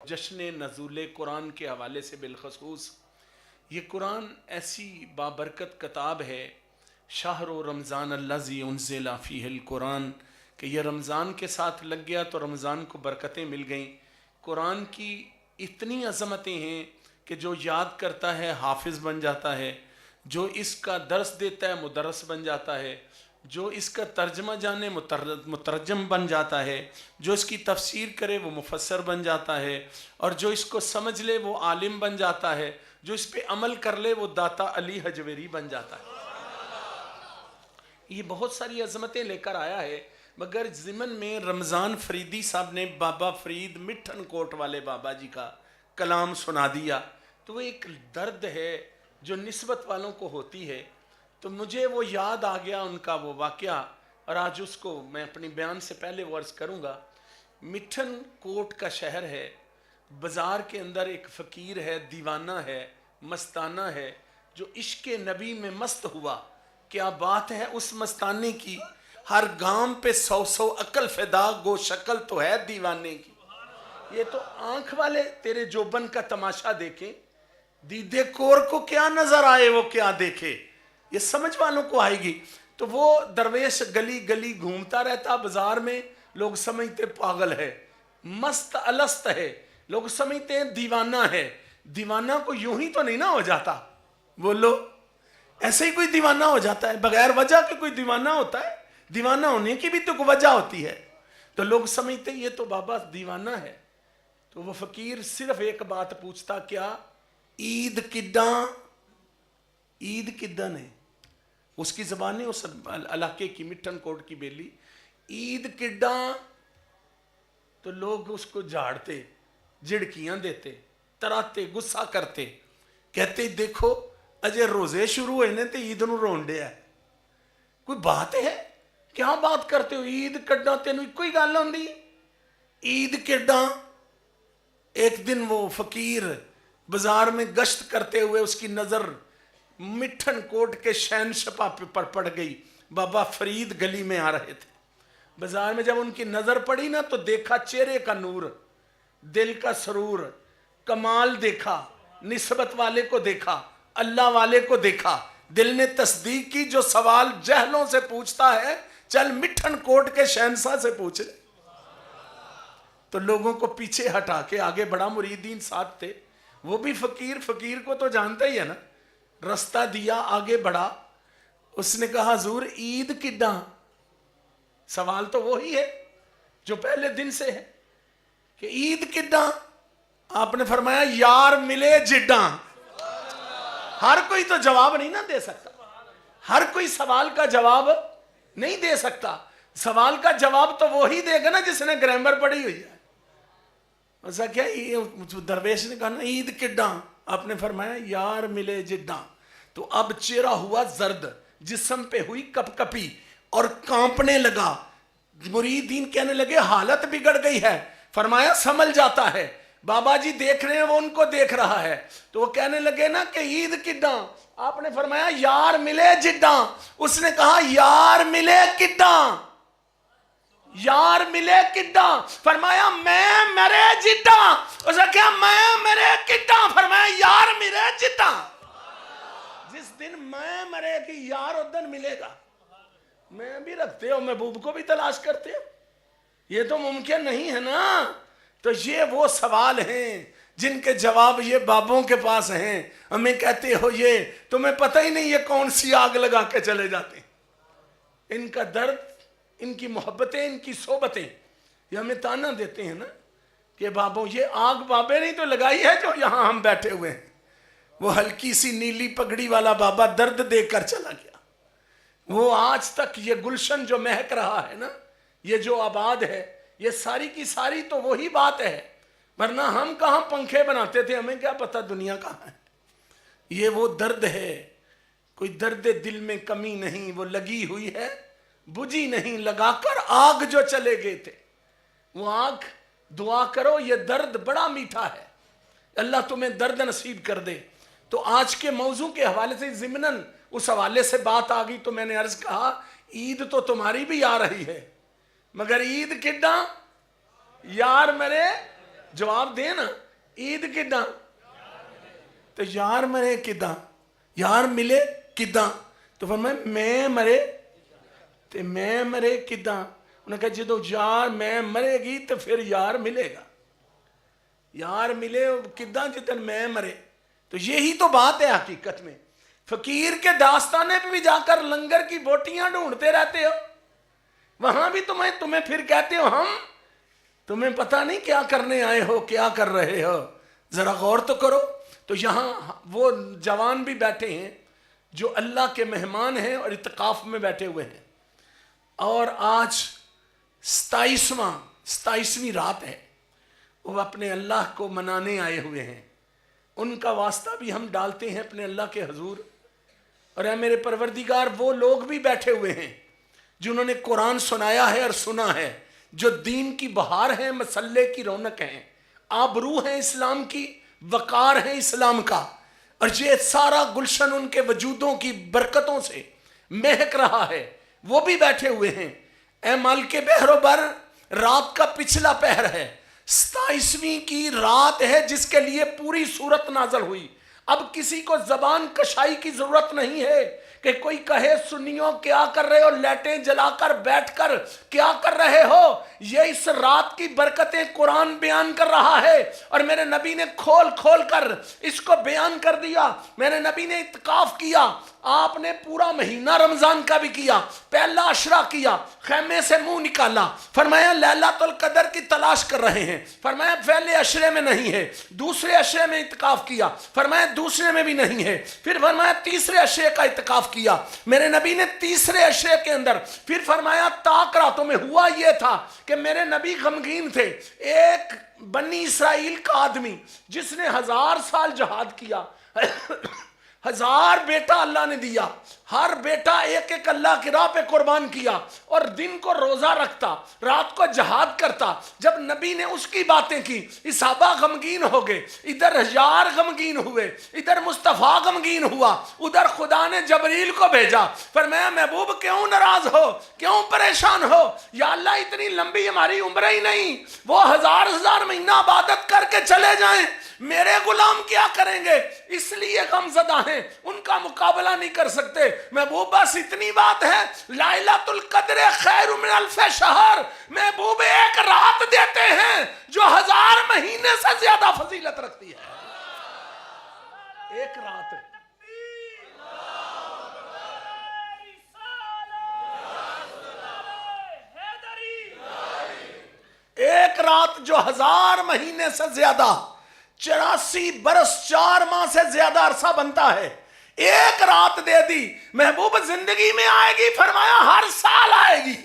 जश्न नज़ूल कुरान के हवाले से बिलखसूस, ये कुरान ऐसी बाबरकत किताब है, शाहरो रमज़ान अल्लज़ी उन्ज़िला फ़ीहिल कुरान, कि यह रमज़ान के साथ लग गया तो रमज़ान को बरकतें मिल गईं। कुरान की इतनी अज़मतें हैं कि जो याद करता है हाफिज़ बन जाता है, जो इसका दर्स देता है मुदर्रस बन जाता है, जो इसका तर्जमा जाने मुतरजम बन जाता है, जो इसकी तफसीर करे वो मुफस्सर बन जाता है, और जो इसको समझ ले वो आलिम बन जाता है, जो इस पे अमल कर ले वो दाता अली हजवेरी बन जाता है। ये बहुत सारी अजमतें लेकर आया है, मगर ज़िमन में रमज़ान फरीदी साहब ने बाबा फरीद मिठन कोट वाले बाबा जी का कलाम सुना दिया, तो वो एक दर्द है जो निस्बत वालों को होती है। तो मुझे वो याद आ गया उनका वो वाक़या, और आज उसको मैं अपनी बयान से पहले वर्ज़ करूँगा। मिठन कोट का शहर है, बाज़ार के अंदर एक फ़कीर है, दीवाना है, मस्ताना है, जो इश्क़ नबी में मस्त हुआ। क्या बात है उस मस्ताने की, हर गांव पे 100 अकल फ़िदा, गो शक्ल तो है दीवाने की। ये तो आँख वाले तेरे जोबन का तमाशा देखें, दीदे कोर को क्या नज़र आए वो क्या देखे, ये समझ वालों को आएगी। तो वो दरवेश गली गली घूमता रहता बाजार में, लोग समझते पागल है, मस्त अलस्त है, लोग समझते हैं दीवाना है। दीवाना को यूं ही तो नहीं ना हो जाता, बोलो ऐसे ही कोई दीवाना हो जाता है? बगैर वजह के कोई दीवाना होता है? दीवाना होने की भी तो वजह होती है। तो लोग समझते ये तो बाबा दीवाना है। तो वो फकीर सिर्फ एक बात पूछता, क्या ईद किदा, ईद किदा ने, उसकी ज़बान है उस इलाके की, मिठन कोट की बेली, ईद किड्डा। तो लोग उसको झाड़ते, झिड़कियां देते, तराते, गुस्सा करते, कहते देखो अजय रोजे शुरू हुए ने तो ईद नूं रोन डे है। कोई बात है? क्या बात करते हो, ईद कड्डा तेन कोई गल होंदी, ईद किड्डा। एक दिन वो फकीर बाजार में गश्त करते हुए उसकी नज़र मिठन कोट के शहनशाह पर पड़ गई। बाबा फरीद गली में आ रहे थे, बाजार में जब उनकी नज़र पड़ी ना तो देखा चेहरे का नूर, दिल का सरूर, कमाल देखा, निस्बत वाले को देखा, अल्लाह वाले को देखा। दिल ने तस्दीक की, जो सवाल जहलों से पूछता है चल मिठन कोट के शहनशाह से पूछ ले। तो लोगों को पीछे हटा के आगे बढ़ा, मुरीदीन साथ थे, वो भी फकीर, फकीर को तो जानता ही है ना, रास्ता दिया, आगे बढ़ा। उसने कहा हुजूर ईद किड्डा? सवाल तो वही है जो पहले दिन से है कि ईद किड्डा। आपने फरमाया यार मिले जिड्डा। हर कोई तो जवाब नहीं ना दे सकता, हर कोई सवाल का जवाब नहीं दे सकता। सवाल का जवाब तो वो ही देगा ना जिसने ग्रामर पढ़ी हुई है। ऐसा क्या, दरवेश ने कहा ना ईद किड्डा, आपने फरमाया यार मिले जिड्डा। तो अब चेहरा हुआ जर्द, जिस्म पे हुई कपकपी और कांपने लगा। मुरीदीन कहने लगे हालत बिगड़ गई है। फरमाया समझ जाता है, बाबा जी देख रहे हैं, वो उनको देख रहा है। तो वो कहने लगे ना कि ईद किड्डा, आपने फरमाया यार मिले जिड्डा। उसने कहा यार मिले किड्डा, यार मिले किड्डा। फरमाया मैं मरे जिड्डा। उसने कहा मैं मरे किड्डा। फरमाया यार मिले जिड्डा। जिस दिन मैं मरेगी यार उस दिन मिलेगा। मैं भी रखते हो, महबूब को भी तलाश करते हो, ये तो मुमकिन नहीं है ना। तो ये वो सवाल हैं जिनके जवाब ये बाबों के पास हैं। हमें कहते हो ये तुम्हें पता ही नहीं ये कौन सी आग लगा के चले जाते हैं। इनका दर्द, इनकी मोहब्बतें, इनकी सोबतें, ये हमें ताना देते हैं ना कि बाबों ये आग बाबे नहीं तो लगाई है जो यहाँ हम बैठे हुए हैं। वो हल्की सी नीली पगड़ी वाला बाबा दर्द देकर चला गया। वो आज तक ये गुलशन जो महक रहा है ना, ये जो आबाद है, ये सारी की सारी तो वही बात है। वरना हम कहाँ पंखे बनाते थे, हमें क्या पता दुनिया कहाँ है। ये वो दर्द है, कोई दर्द दिल में कमी नहीं, वो लगी हुई है बुझी नहीं, लगाकर आग जो चले गए थे वो आग। दुआ करो ये दर्द बड़ा मीठा है, अल्लाह तुम्हें दर्द नसीब कर दे। तो आज के मौजू के हवाले से ज़िमनन उस हवाले से बात आ गई, तो मैंने अर्ज कहा ईद तो तुम्हारी भी आ रही है, मगर ईद किड्डा यार मेरे जवाब दे ना, ईद किदा? तो यार मरे किदा, यार मिले किदा? तो फरमाया मैं मरे ते मैं मरे किदा? उन्हें कहा जो यार मैं मरेगी तो फिर यार मिलेगा, यार मिले किदा जितन मैं मरे। तो यही तो बात है हकीकत में। फकीर के दास्ताने पे भी जाकर लंगर की बोटियां ढूंढते रहते हो, वहां भी तुम्हें फिर कहते हो हम, तुम्हें पता नहीं क्या करने आए हो, क्या कर रहे हो, जरा गौर तो करो। तो यहाँ वो जवान भी बैठे हैं जो अल्लाह के मेहमान हैं और इत्काफ में बैठे हुए हैं, और आज 27वीं रात है, वो अपने अल्लाह को मनाने आए हुए हैं। उनका वास्ता भी हम डालते हैं अपने अल्लाह के हजूर। और ऐ मेरे परवरदिगार, वो लोग भी बैठे हुए हैं जिन्होंने कुरान सुनाया है और सुना है, जो दीन की बहार है, मसल्ले की रौनक है, आबरू है इस्लाम की, वकार है इस्लाम का, और ये सारा गुलशन उनके वजूदों की बरकतों से महक रहा है। वो भी बैठे हुए हैं। ऐ माल के बहरोबर, रात का पिछला पहर है, 27वीं की रात है जिसके लिए पूरी सूरत नाजल हुई। अब किसी को जबान कशाई की जरूरत नहीं है कि कोई कहे सुन्नियों क्या कर रहे हो, लाइटें जलाकर बैठकर क्या कर रहे हो। ये इस रात की बरकतें कुरान बयान कर रहा है, और मेरे नबी ने खोल खोल कर इसको बयान कर दिया। मेरे नबी ने इत्काफ किया, आपने पूरा महीना रमजान का भी किया, पहला अशरा किया, खैमे से मुंह निकाला, फरमाया लैलातुल कदर की तलाश कर रहे हैं, फरमाया पहले अशरे में नहीं है, दूसरे अशरे में इत्काफ किया, फरमाया दूसरे में भी नहीं है, फिर फरमाया तीसरे अशरे का इत्काफ किया। मेरे नबी ने तीसरे अशरे के अंदर फिर फरमाया ताक रातों में हुआ यह था कि मेरे नबी गमगीन थे। एक बनी इसराइल का आदमी जिसने 1000 साल जहाद किया, 1000 बेटा अल्लाह ने दिया, हर बेटा एक एक अल्लाह की राह पे कुर्बान किया, और दिन को रोजा रखता, रात को जहाद करता। जब नबी ने उसकी बातें की, सहाबा गमगीन हो गए, इधर हजार गमगीन हुए, इधर मुस्तफा गमगीन हुआ, उधर खुदा ने जबरील को भेजा, फरमाया महबूब क्यों नाराज हो, क्यों परेशान हो? या अल्लाह इतनी लंबी हमारी उम्र ही नहीं, वो 1000 महीना इबादत करके चले जाएं, मेरे गुलाम क्या करेंगे? इसलिए गमज़दा हैं, उनका मुकाबला नहीं कर सकते। महबूब बस इतनी बात है, लैलतुल कद्र खैर मिन अल्फ शहर, महबूब एक रात देते हैं जो 1000 महीने से ज्यादा फजीलत रखती है। एक रात, एक रात जो 1000 महीने से ज्यादा, 84 बरस 4 माह से ज्यादा अरसा बनता है, एक रात दे दी। महबूब जिंदगी में आएगी, फरमाया हर साल आएगी,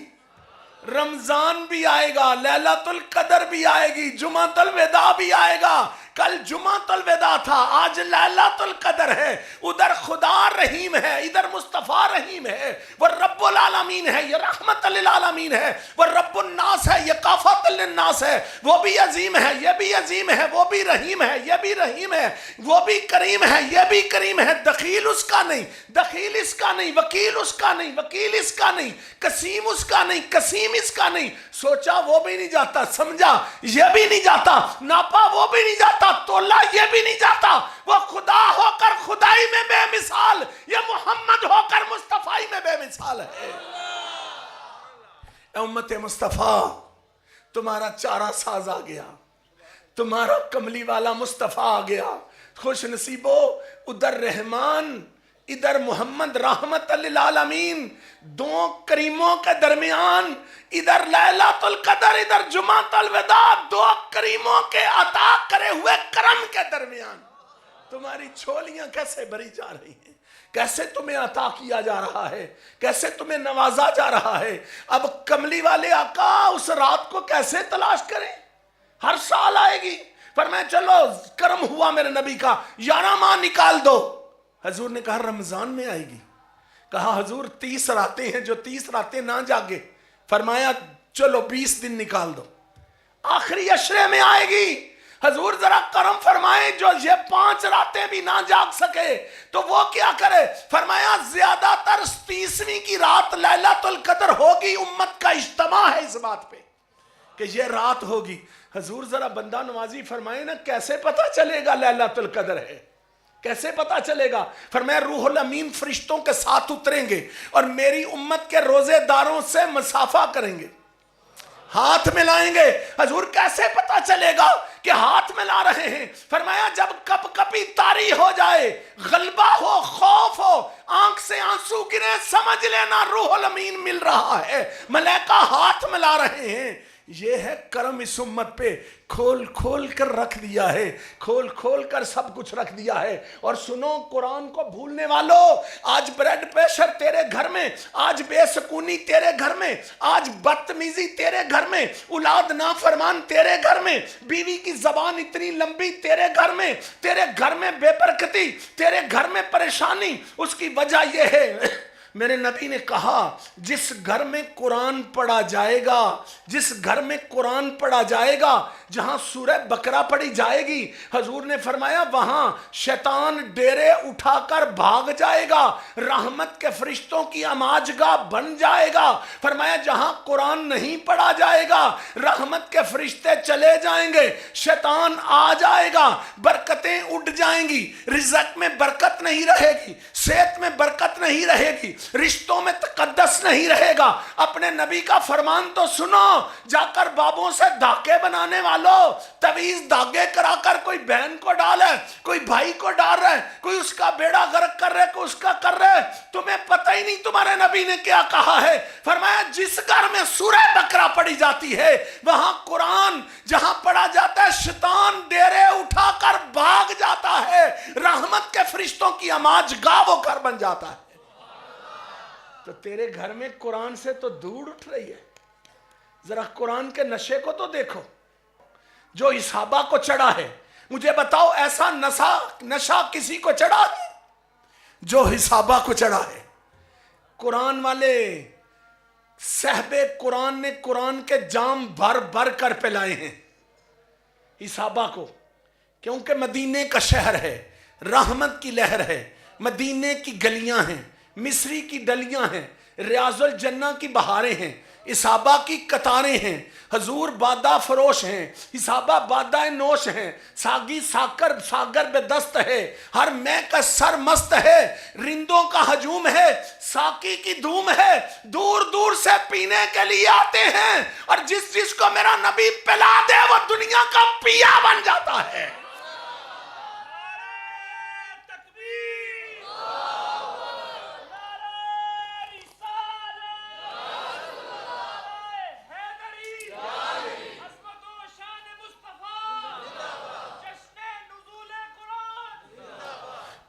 रमजान भी आएगा, लैलतुल कदर भी आएगी, जुमातुल विदा भी आएगा। कल जुमातुल विदा था, आज लैलतुल कदर है। उधर खुदा रहीम है, इधर मुस्तफा रहीम है, वो रब्बुल आलमीन है, ये रहमतुल लिल आलमीन है, वो रब्बुन नास है, ये काफातुल लिन्नास है। वो भी अजीम है, ये भी अजीम है, वो भी रहीम है, ये भी रहीम है, वो भी करीम है, ये भी करीम है। दखील उसका नहीं, दखील इसका नहीं, वकील उसका नहीं, वकील इसका नहीं, कसीम उसका नहीं, कसीम इसका नहीं। सोचा वो भी नहीं जाता, समझा ये भी नहीं जाता, नापा वो भी नहीं जाता, तोला ये भी नहीं जाता। वो खुदा होकर खुदाई में बेमिसाल, ये मोहम्मद होकर मुस्तफाई में बेमिसाल है। उम्मत मुस्तफा, तुम्हारा चारा साज आ गया, तुम्हारा कमली वाला मुस्तफा आ गया। खुश नसीबो, उधर रहमान, इधर मोहम्मद रहमत लिल आलमीन, दो करीमों के दरमियान, इधर लैलतुल कदर, इधर जुमातुल विदा, दो करीमों के अता करे हुए करम के दरमियान तुम्हारी छोलियां कैसे भरी जा रही हैं, कैसे तुम्हें अता किया जा रहा है, कैसे तुम्हें नवाजा जा रहा है। अब कमली वाले आका उस रात को कैसे तलाश करें? हर साल आएगी, पर मैं चलो करम हुआ मेरे नबी का, 11 माह निकाल दो। हजूर ने कहा रमजान में आएगी। कहा हजूर 30 रातें हैं, जो 30 रातें ना जागे, फरमाया चलो 20 दिन निकाल दो, आखिरी अशरे में आएगी। हजूर जरा करम फरमाए, जो ये 5 रातें भी ना जाग सके तो वो क्या करे? फरमाया ज्यादातर 30वीं की रात लैलतुल कदर होगी, उम्मत का इज्तिमा है इस बात पे کہ یہ رات ہوگی. حضور ذرا بندہ نوازی فرمائے نا کیسے پتا چلے گا لیلۃ القدر ہے؟ کیسے پتا چلے گا؟ فرمایا روح الامین فرشتوں کے ساتھ اتریں گے اور میری امت کے روزے داروں سے مصافحہ کریں گے، ہاتھ ملائیں گے. حضور کیسے پتا چلے گا کہ ہاتھ ملا رہے ہیں؟ فرمایا جب کپ کپی طاری ہو جائے، غلبہ ہو، خوف ہو، آنکھ سے آنسو گرے، سمجھ لینا روح الامین مل رہا ہے، ملائکہ ہاتھ ملا رہے ہیں. یہ ہے کرم اس امت پہ. کھول کھول کر رکھ دیا ہے، کھول کھول کر سب کچھ رکھ دیا ہے. اور سنو قرآن کو بھولنے والوں، آج بلڈ پریشر تیرے گھر میں، آج بے سکونی تیرے گھر میں، آج بدتمیزی تیرے گھر میں، اولاد نافرمان تیرے گھر میں، بیوی کی زبان اتنی لمبی تیرے گھر میں، تیرے گھر میں بے برکتی، تیرے گھر میں پریشانی. اس کی وجہ یہ ہے، میرے نبی نے کہا جس گھر میں قرآن پڑھا جائے گا، جس گھر میں قرآن پڑھا جائے گا، جہاں سورہ بقرہ پڑھی جائے گی، حضور نے فرمایا وہاں شیطان ڈیرے اٹھا کر بھاگ جائے گا، رحمت کے فرشتوں کی اماجگاہ بن جائے گا. فرمایا جہاں قرآن نہیں پڑھا جائے گا، رحمت کے فرشتے چلے جائیں گے، شیطان آ جائے گا، برکتیں اٹھ جائیں گی، رزق میں برکت نہیں رہے گی، صحت میں برکت نہیں رہے گی، رشتوں میں تقدس نہیں رہے گا. اپنے نبی کا فرمان تو سنو. جا کر بابوں سے دھاگے بنانے والوں، تویز دھاگے کرا کر کوئی بہن کو ڈال ہے، کوئی بھائی کو ڈال رہا ہے، کوئی اس کا بیڑا غرق کر رہے، کوئی اس کا کر رہے. تمہیں پتہ ہی نہیں تمہارے نبی نے کیا کہا ہے. فرمایا جس گھر میں سورہ بقرہ پڑھی جاتی ہے، وہاں قرآن جہاں پڑھا جاتا ہے، شیطان ڈیرے اٹھا کر بھاگ جاتا ہے، رحمت کے فرشتوں کی اماجگاہ وہ گھر بن جاتا ہے. تو تیرے گھر میں قرآن سے تو دور اٹھ رہی ہے. ذرا قرآن کے نشے کو تو دیکھو جو صحابہ کو چڑھا ہے. مجھے بتاؤ ایسا نشہ کسی کو چڑھا ہے جو صحابہ کو چڑھا ہے؟ قرآن والے صحب قرآن نے قرآن کے جام بھر بھر کر پلائے ہیں صحابہ کو، کیونکہ مدینے کا شہر ہے، رحمت کی لہر ہے، مدینے کی گلیاں ہیں، مصری کی ڈلیاں ہیں، ریاض الجنہ کی بہاریں ہیں، صحابہ کی قطاریں ہیں. حضور بادہ فروش ہیں، صحابہ بادہ نوش ہیں، ساگی ساگر بے دست ہے، ہر میں کا سر مست ہے، رندوں کا ہجوم ہے، ساقی کی دھوم ہے، دور دور سے پینے کے لیے آتے ہیں، اور جس کو میرا نبی پلا دے وہ دنیا کا پیا بن جاتا ہے.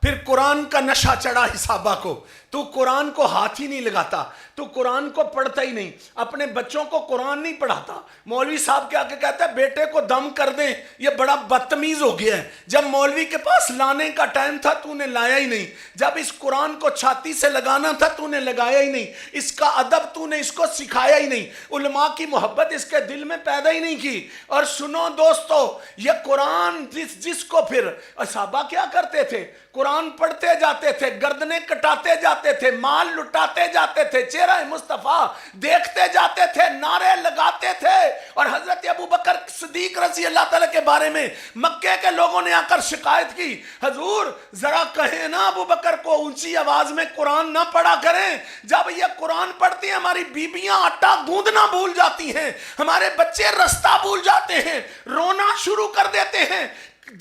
پھر قرآن کا نشہ چڑھا صحابہ کو. تو قرآن کو ہاتھ ہی نہیں لگاتا، تو قرآن کو پڑھتا ہی نہیں، اپنے بچوں کو قرآن نہیں پڑھاتا. مولوی صاحب کے آگے کہتا ہے بیٹے کو دم کر دیں، یہ بڑا بدتمیز ہو گیا ہے. جب مولوی کے پاس لانے کا ٹائم تھا تو نے لایا ہی نہیں، جب اس قرآن کو چھاتی سے لگانا تھا تو نے لگایا ہی نہیں، اس کا ادب تو نے اس کو سکھایا ہی نہیں، علماء کی محبت اس کے دل میں پیدا ہی نہیں کی. اور سنو دوستو، یہ قرآن جس کو پھر صحابہ کیا کرتے تھے؟ قرآن پڑھتے جاتے تھے، گردنیں کٹاتے جاتے تھے، مال لٹاتے جاتے تھے، چہرہ مصطفیٰ دیکھتے جاتے تھے، نعرے لگاتے تھے. اور حضرت ابو بکر صدیق رضی اللہ تعالیٰ کے بارے میں مکے کے لوگوں نے آ کر شکایت کی، حضور ذرا کہیں نا ابو بکر کو اونچی آواز میں قرآن نہ پڑھا کریں. جب یہ قرآن پڑھتی ہیں ہماری بیبیاں آٹا گوندنا بھول جاتی ہیں، ہمارے بچے رستہ بھول جاتے ہیں، رونا شروع کر دیتے ہیں.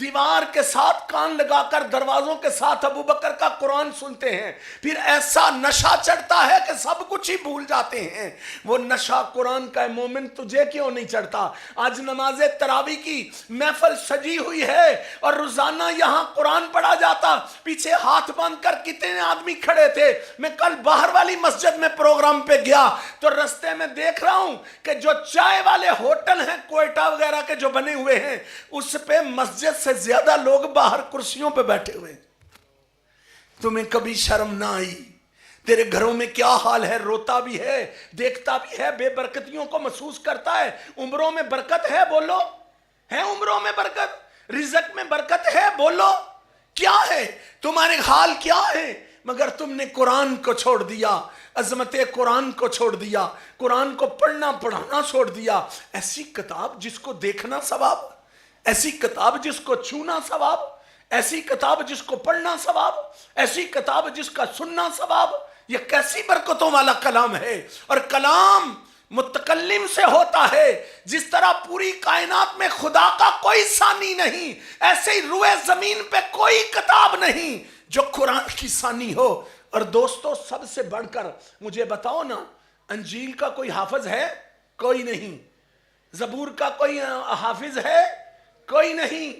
دیوار کے ساتھ کان لگا کر دروازوں کے ساتھ ابو بکر کا قرآن سنتے ہیں. پھر ایسا نشہ چڑھتا ہے کہ سب کچھ ہی بھول جاتے ہیں. وہ نشہ قرآن کا ہے. مومن تجھے کیوں نہیں چڑھتا؟ آج نماز تراویح کی محفل سجی ہوئی ہے اور روزانہ یہاں قرآن پڑھا جاتا، پیچھے ہاتھ باندھ کر کتنے آدمی کھڑے تھے. میں کل باہر والی مسجد میں پروگرام پہ گیا تو رستے میں دیکھ رہا ہوں کہ جو چائے والے ہوٹل ہیں کوئٹہ وغیرہ کے جو بنے ہوئے ہیں، اس پہ مسجد سے زیادہ لوگ باہر کرسیوں پہ بیٹھے ہوئے. تمہیں کبھی شرم نہ آئی؟ تیرے گھروں میں کیا حال ہے؟ روتا بھی ہے، دیکھتا بھی ہے، بے برکتیوں کو محسوس کرتا ہے. عمروں میں برکت ہے؟ بولو. ہے عمروں میں برکت؟ رزق میں برکت ہے؟ بولو. کیا ہے؟ تمہارے حال کیا ہے؟ مگر تم نے قرآن کو چھوڑ دیا، عظمت قرآن کو چھوڑ دیا، قرآن کو پڑھنا پڑھانا چھوڑ دیا۔ ایسی کتاب جس کو دیکھنا ثواب، ایسی کتاب جس کو چھونا ثواب، ایسی کتاب جس کو پڑھنا ثواب، ایسی کتاب جس کا سننا ثواب، یہ کیسی برکتوں والا کلام ہے۔ اور کلام متکلم سے ہوتا ہے، جس طرح پوری کائنات میں خدا کا کوئی ثانی نہیں، ایسے ہی روئے زمین پہ کوئی کتاب نہیں جو قرآن کی ثانی ہو۔ اور دوستو سب سے بڑھ کر مجھے بتاؤ نا، انجیل کا کوئی حافظ ہے؟ کوئی نہیں۔ زبور کا کوئی حافظ ہے؟ کوئی نہیں۔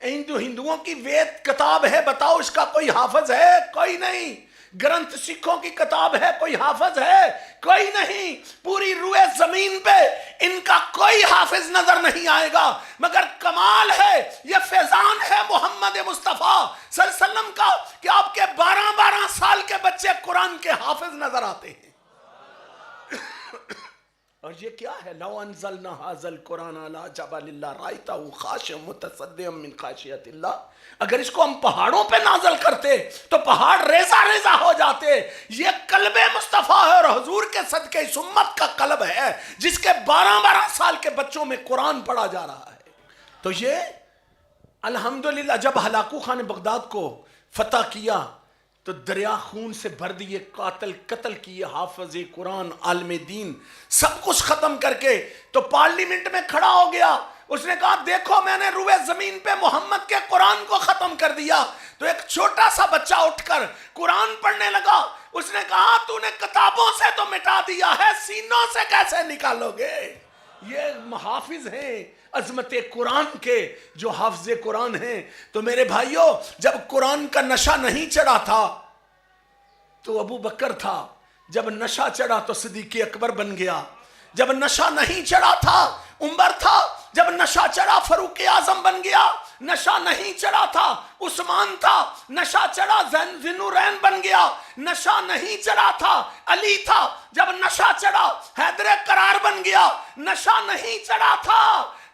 ہندوؤں کی وید کتاب ہے، بتاؤ اس کا کوئی حافظ ہے؟ کوئی نہیں۔ گرنتھ سکھوں کی کتاب ہے، کوئی حافظ ہے؟ کوئی نہیں۔ پوری روئے زمین پہ ان کا کوئی حافظ نظر نہیں آئے گا، مگر کمال ہے، یہ فیضان ہے محمد مصطفیٰ صلی اللہ علیہ وسلم کا کہ آپ کے 12 سال کے بچے قرآن کے حافظ نظر آتے ہیں۔ اور یہ کیا ہے؟ لو انزلنا ھذا القرآن علی جبل لرأیتہ خاشعا متصدعا من خشیۃ اللہ، اگر اس کو ہم پہاڑوں پہ نازل کرتے تو پہاڑ ریزہ ریزہ ہو جاتے۔ یہ قلب مصطفیٰ ہے، اور حضور کے صدقے اس امت کا قلب ہے جس کے 12 سال کے بچوں میں قرآن پڑھا جا رہا ہے۔ تو یہ الحمدللہ جب ہلاکو خان بغداد کو فتح کیا تو دریا خون سے بھر دیے، قتل کیے حافظ قرآن، عالم دین، سب کچھ ختم کر کے تو پارلیمنٹ میں کھڑا ہو گیا۔ اس نے کہا دیکھو میں نے روئے زمین پہ محمد کے قرآن کو ختم کر دیا۔ تو ایک چھوٹا سا بچہ اٹھ کر قرآن پڑھنے لگا۔ اس نے کہا تو نے کتابوں سے تو مٹا دیا ہے، سینوں سے کیسے نکالو گے؟ یہ حافظ ہیں عظمت قرآن کے، جو حافظ قرآن ہیں۔ تو میرے بھائیوں، جب قرآن کا نشہ نہیں چڑھا تھا تو ابو بکر تھا، جب نشہ چڑھا تو صدیق اکبر بن گیا، جب نشہ نہیں چڑھا تھا عمر تھا، جب نشہ چڑھا فاروق اعظم بن گیا، نشہ نہیں چڑھا تھا عثمان تھا، نشہ چڑھا ذوالنورین بن گیا، نشہ نہیں چڑھا تھا علی تھا، جب نشہ چڑھا حیدر قرار بن گیا، نشہ نہیں چڑھا تھا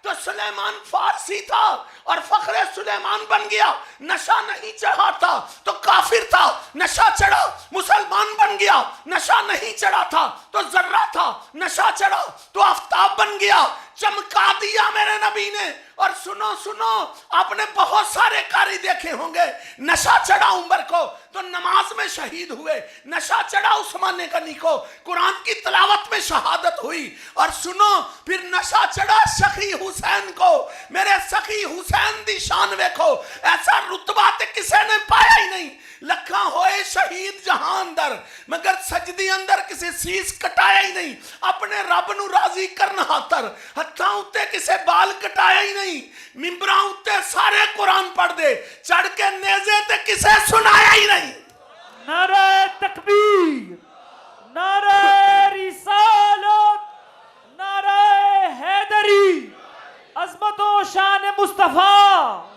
تو سلیمان فارسی تھا اور فخر سلیمان بن گیا، نشہ نہیں چڑھا تھا تو کافر تھا، نشہ چڑھا مسلمان بن گیا، نشہ نہیں چڑھا تھا تو ذرہ تھا، نشہ چڑھا تو آفتاب بن گیا، چمکا دیا میرے نبی نے۔ اور سنو آپ نے بہت سارے قاری دیکھے ہوں گے، نشہ چڑھا عمر کو تو نماز میں شہید ہوئے، نشہ چڑھا عثمان غنی کو قرآن کی تلاوت میں شہادت ہوئی، اور سنو پھر نشہ چڑھا سخی حسین کو، میرے سخی حسین دی شان ویکھو، ایسا رتبہ تے کسے نے پایا ہی نہیں۔ لکھاں ہوئے شہید جہاں اندر، مگر سجدی اندر کسی سیس کٹایا ہی نہیں، اپنے رب نو راضی کرنا خاطر ہتھاں اتے کسے بال کٹایا ہی نہیں، ممبراں اتے سارے قرآن پڑھ دے، چڑھ کے نیزے تے کسے سنایا ہی نہیں۔ نعرہ تکبیر، نعرہ رسالت، نعرہ حیدری، عظمت و شان مصطفیٰ۔